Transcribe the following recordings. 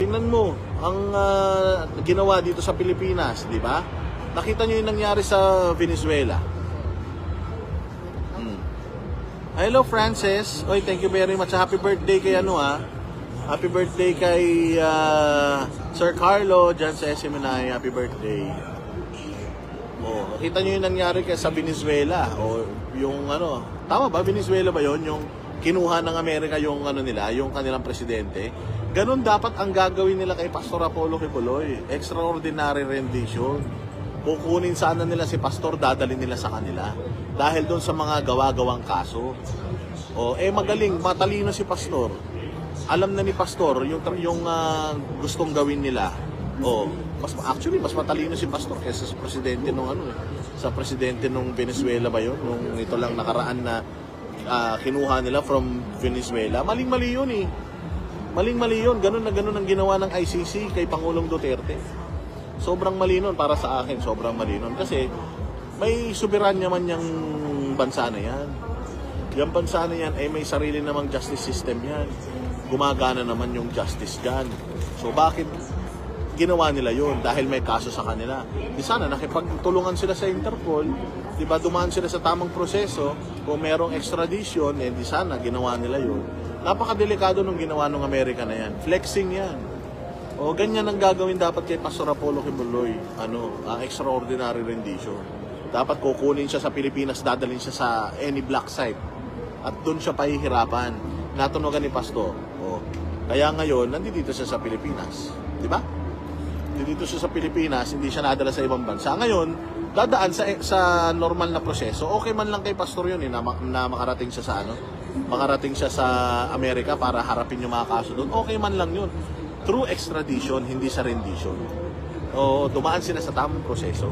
Tingnan mo ang ginawa dito sa Pilipinas, di ba? Nakita nyo yung nangyari sa Venezuela. Hello Frances. Oy, thank you very much. Happy birthday kay Happy birthday kay Sir Carlo dyan sa SMNI. Happy birthday. Oh, nakita nyo yung nangyari sa Venezuela. O yung tama ba? Venezuela ba yon? Yung kinuha ng Amerika yung nila, yung kanilang presidente. Ganun dapat ang gagawin nila kay Pastor Apollo Kibuloy. Extraordinary rendition. Kukunin sana nila si Pastor, dadalhin nila sa kanila. Dahil doon sa mga gawa-gawang kaso. O, magaling, matalino si Pastor. Alam na ni Pastor yung gustong gawin nila. O, mas matalino si Pastor kaysa sa presidente nung sa presidente nung Venezuela ba yun? Nung ito lang nakaraan na kinuha nila from Venezuela. Maling-mali yun eh. Maling-mali yun. Ganun na ganun ang ginawa ng ICC kay Pangulong Duterte. Sobrang mali nun para sa akin. Sobrang mali nun. Kasi may soberanya man yung bansa na yan. Yung bansa na yan ay may sarili namang justice system yan. Gumagana naman yung justice dyan. So bakit ginawa nila yun? Dahil may kaso sa kanila. Di sana nakipagtulungan sila sa Interpol. Diba dumaan sila sa tamang proseso. Kung merong extradition, di sana ginawa nila yun. Napakadelikado nung ginawa ng Amerika na yan. Flexing yan. O ganyan ang gagawin dapat kay Pastor Apollo Kibuloy. Extraordinary rendition. Dapat kukunin siya sa Pilipinas, dadalhin siya sa any black site. At doon siya pahihirapan. Natunogan ni Pastor. Kaya ngayon, nandito siya sa Pilipinas. Di ba? Nandito siya sa Pilipinas, hindi siya nadala sa ibang bansa. Ngayon, dadaan sa normal na proseso. Okay man lang kay Pastor yun na makarating siya sa makarating siya sa Amerika para harapin yung mga kaso doon. Okay man lang yun. Through extradition, hindi sa rendition. Dumaan sila sa tamang proseso.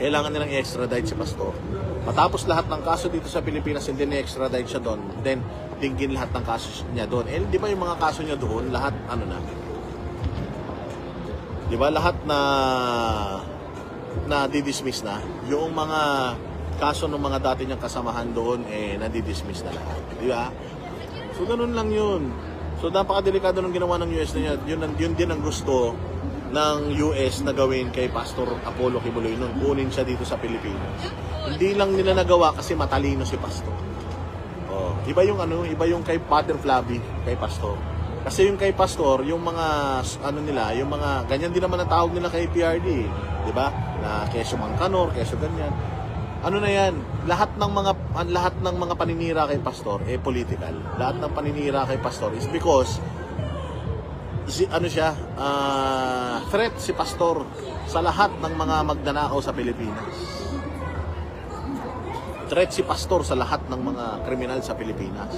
Kailangan nilang i-extradite si Pastor. Matapos lahat ng kaso dito sa Pilipinas, hindi na-extradite siya doon. Then, tingin lahat ng kaso niya doon. Di ba yung mga kaso niya doon, lahat di ba lahat na didismiss na? Yung mga kaso ng mga dati niyang kasamahan doon, nadidismiss na lahat. Di ba? So, ganun lang yun. So, napakadelikado ng ginawa ng US na yan. Yun din ang gusto ng US na gawin kay Pastor Apollo Kibuloy nung kunin siya dito sa Pilipinas. Hindi lang nila nagawa kasi matalino si Pastor. Iba yung kay Father Flavi, kay Pastor. Kasi yung kay Pastor, yung mga yung mga ganyan din naman ang tawag nila kay PRD, di ba? Na keso Mangkanor, keso ganyan. Na yan? Lahat ng mga paninira kay Pastor political. Lahat ng paninira kay Pastor is because threat si Pastor sa lahat ng mga magnanakaw sa Pilipinas. Threat si Pastor sa lahat ng mga kriminal sa Pilipinas.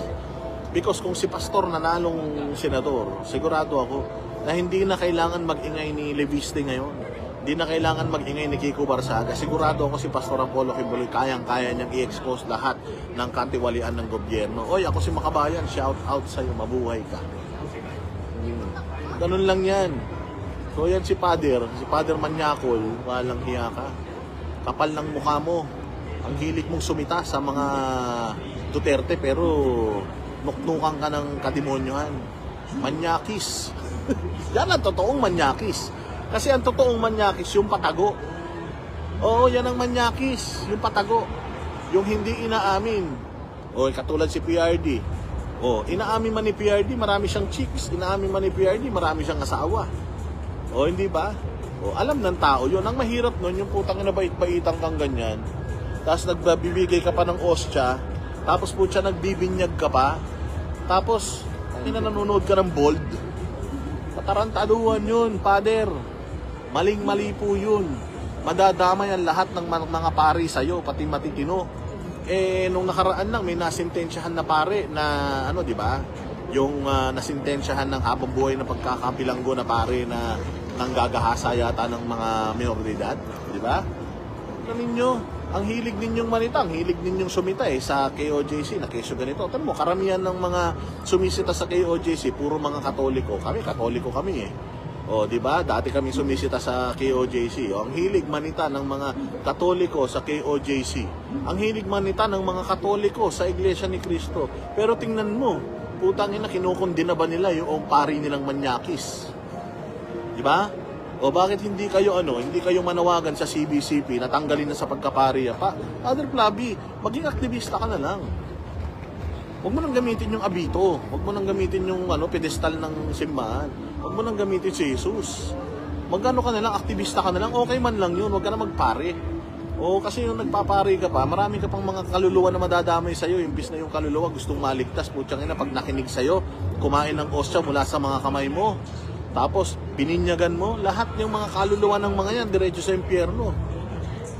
Because kung si Pastor nanalong senador, sigurado ako na hindi na kailangan mag-ingay ni Leviste ngayon. Hindi na kailangan mag-ingay ni Kiko Barsaga. Sigurado ako si Pastor Apollo Kibuloy kayang-kaya niyang i-expose lahat ng katiwalian ng gobyerno. Oy, ako si Makabayan, shout out sa'yo, mabuhay ka. Ganun lang yan. So yan si Father Manyakol, walang hiya ka. Kapal ng mukha mo. Ang hilig mong sumita sa mga Duterte pero nuknukan ka ng kademonyohan. Manyakis. Yan ang totoong manyakis. Kasi ang totoong manyakis, yung patago. Oo, yan ang manyakis, yung patago. Yung hindi inaamin. Katulad si PRD. Inaamin man ni PRD, marami siyang chicks. Inaamin man ni PRD, marami siyang asawa. Hindi ba? Alam ng tao yun. Ang mahirap nun, yung putang na bait-baitang kang ganyan. Tapos nagbibigay ka pa ng ostya. Tapos po siya nagbibinyag ka pa. Tapos, nanonood ka ng bold. Patarantaduhan yun, Father. Maling-mali po yun. Madadamay ang lahat ng mga pari sa'yo, pati matitino. Nung nakaraan lang, may nasintensyahan na pare na, di ba? Yung nasintensyahan ng habang buhay na pagkakabilanggo na pare na nanggagahasa yata ng mga minor de edad. Di ba? Ninyo, ang hilig ninyong manita, ang hilig ninyong sumita sa KOJC na keso ganito. Tanong mo, karamihan ng mga sumisita sa KOJC, puro mga Katoliko. Katoliko kami di ba? Dati kami sumisita sa KOJC. Ang hilig manita ng mga Katoliko sa KOJC. Ang hilig manita ng mga Katoliko sa Iglesia ni Cristo. Pero tingnan mo, putang ina, kinukundina ba nila yung pari nilang Manyakis? Di ba? O bakit hindi kayo hindi kayo manawagan sa CBCP na tanggalin na sa pagkapariya pa? Father Flavi, maging aktivista ka na lang. Huwag mo nang gamitin yung abito. Huwag mo nang gamitin yung pedestal ng simbahan. Huwag mo nang gamitin si Jesus. Magano ka na lang, aktivista ka na lang, okay man lang yun. Huwag ka na magpare. O kasi yung nagpapare ka pa, marami ka pang mga kaluluwa na madadamay sa'yo. Imbis na yung kaluluwa gustong maligtas, putyang ina, pag nakinig sa'yo, kumain ng ostya mula sa mga kamay mo. Tapos, pininyagan mo, lahat yung mga kaluluwa ng mga yan, diretso sa impyerno.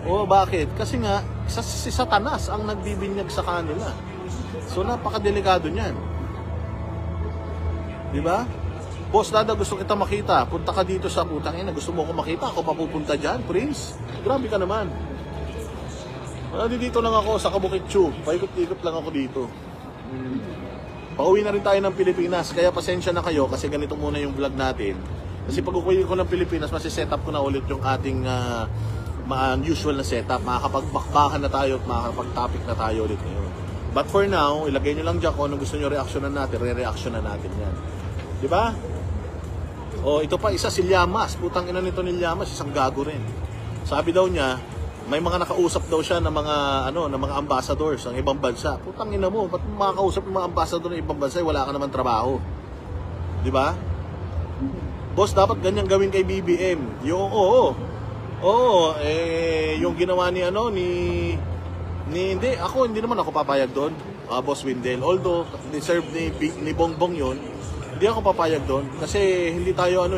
O bakit? Kasi nga, si Satanas ang nagbibinyag sa kanila. So, napakadelikado niyan. Di ba? Boss Dada, gusto kita makita. Punta ka dito sa putang ina. Gusto mo ako makita? Ako papupunta dyan, Prince. Grabe ka naman. Dito lang ako sa Kabukit Tube. Paikot-ikot lang ako dito. Pauwi na rin tayo ng Pilipinas, kaya pasensya na kayo kasi ganito muna yung vlog natin. Kasi pag uwi ko ng Pilipinas, masiset up ko na ulit yung ating usual na setup. Makakapagbakbakan na tayo at makakapag-topic na tayo ulit ngayon. But for now, ilagay nyo lang dyan kung anong gusto nyo reaksyonan natin, re-reaksyonan natin yan. Di ba? O ito pa, isa si Llamas. Putang ina nito ni Llamas, isang gago rin. Sabi daw niya, may mga nakausap daw siya ng mga ng mga ambassadors ng ibang bansa. Putang ina mo, ba't makakausap ng mga ambassador ng ibang bansa, wala ka naman trabaho. 'Di ba? Boss, dapat ganyan gawin kay BBM. Yung yung ginawa ni hindi naman ako papayag doon. Boss Windel. Although deserve ni Bongbong 'yon, hindi ako papayag doon kasi hindi tayo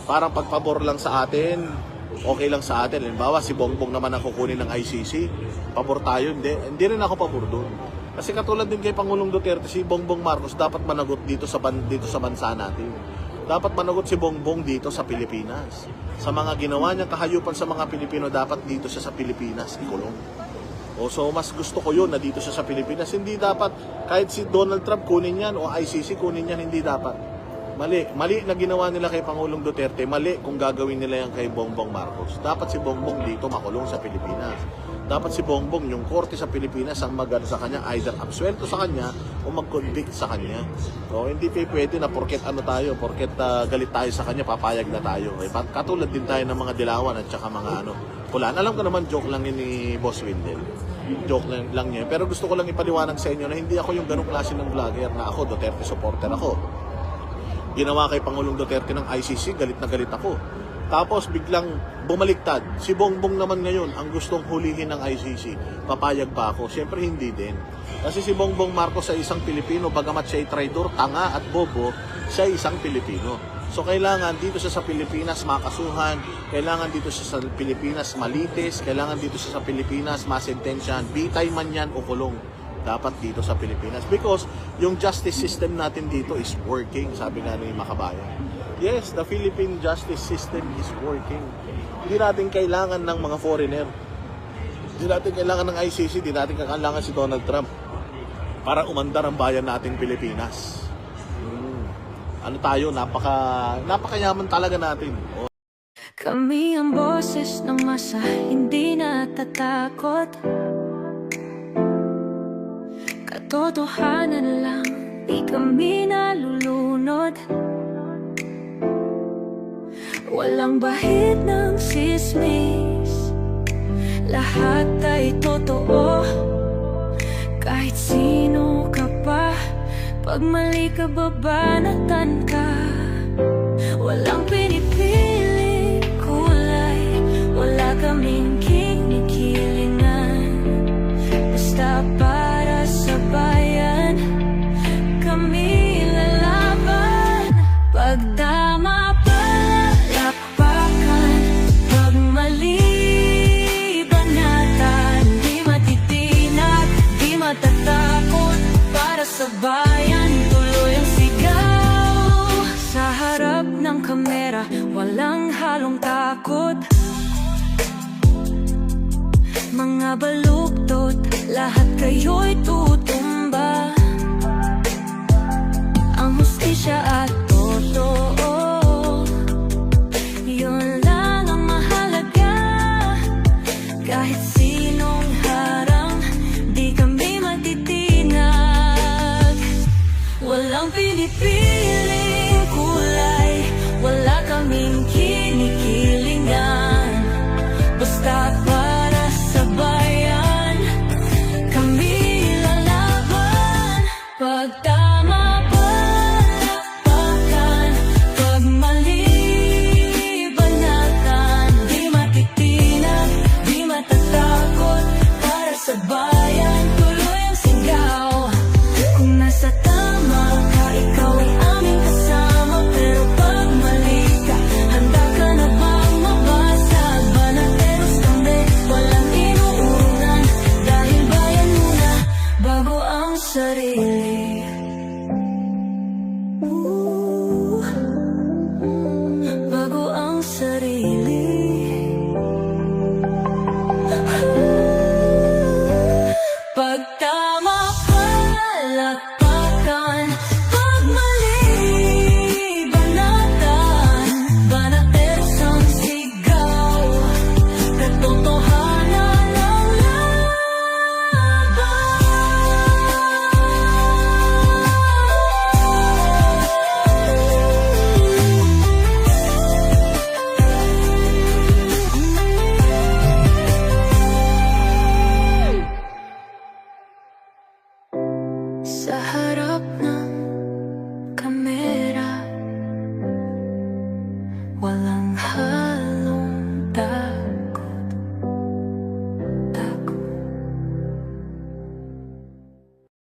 parang pagpabor lang sa atin. Okay lang sa atin. Halimbawa, si Bongbong naman ang kukunin ng ICC. Pabor tayo. Hindi rin ako pabor doon. Kasi katulad din kay Pangulong Duterte, si Bongbong Marcos dapat managot dito sa bansa natin. Dapat managot si Bongbong dito sa Pilipinas. Sa mga ginawa niyang kahayupan sa mga Pilipino, dapat dito siya sa Pilipinas ikulong. So mas gusto ko yun na dito siya sa Pilipinas. Hindi dapat, kahit si Donald Trump kunin yan o ICC kunin yan, hindi dapat. Mali na ginawa nila kay Pangulong Duterte, mali kung gagawin nila yan kay Bongbong Marcos. Dapat si Bongbong dito makulong sa Pilipinas. Dapat si Bongbong, yung korte sa Pilipinas ang magano sa kanya, either absuelto sa kanya o mag-convict sa kanya. So hindi pwede na porket galit tayo sa kanya, papayag na tayo. Katulad din tayo ng mga Dilawan at saka mga Pulaan. Alam ko naman joke lang yun ni Boss Windel. Joke lang yun. Pero gusto ko lang ipaliwanag sa inyo na hindi ako yung ganong klase ng vlogger na ako, Duterte supporter ako. Ginawa kay Pangulong Duterte ng ICC, galit na galit ako. Tapos biglang bumaliktad. Si Bongbong naman ngayon ang gustong hulihin ng ICC. Papayag ba ako? Siyempre hindi din. Kasi si Bongbong Marcos ay isang Pilipino, bagamat siya ay traidor, tanga at bobo, siya ay isang Pilipino. So kailangan dito siya sa Pilipinas makasuhan, kailangan dito siya sa Pilipinas malitis, kailangan dito siya sa Pilipinas masentensyahan, bitay man yan o kulong. Dapat dito sa Pilipinas because yung justice system natin dito is working, sabi nga ni Makabayan. Yes, the Philippine justice system is working. Hindi natin kailangan ng mga foreigner. Hindi natin kailangan ng ICC, hindi natin kailangan si Donald Trump para umandar ang bayan nating Pilipinas. Tayo, napakayaman talaga natin. Kami ang boses ng masa, hindi natatakot. Katotohanan lang, di kami nalulunod. Walang bahid ng sismis, lahat ay totoo. Kahit sino ka pa, pag mali ka babanatan ka. Walang pinipili kulay, wala kaming kinikilingan. Basta para sa bayan, kami lalaban. Pagtama palakpakan, pag mali banatan. Di matitinag, di matatakot. Para sa bayan, tuloy ang sigaw. Sa harap ng kamera, walang halong takot. Mga baluktot, lahat kayo'y tutumba. Ang hustisya at totoo, yun lang ang mahalaga. Kahit sinong harang, di kami matitinag. Walang pinipiling kulay, Wala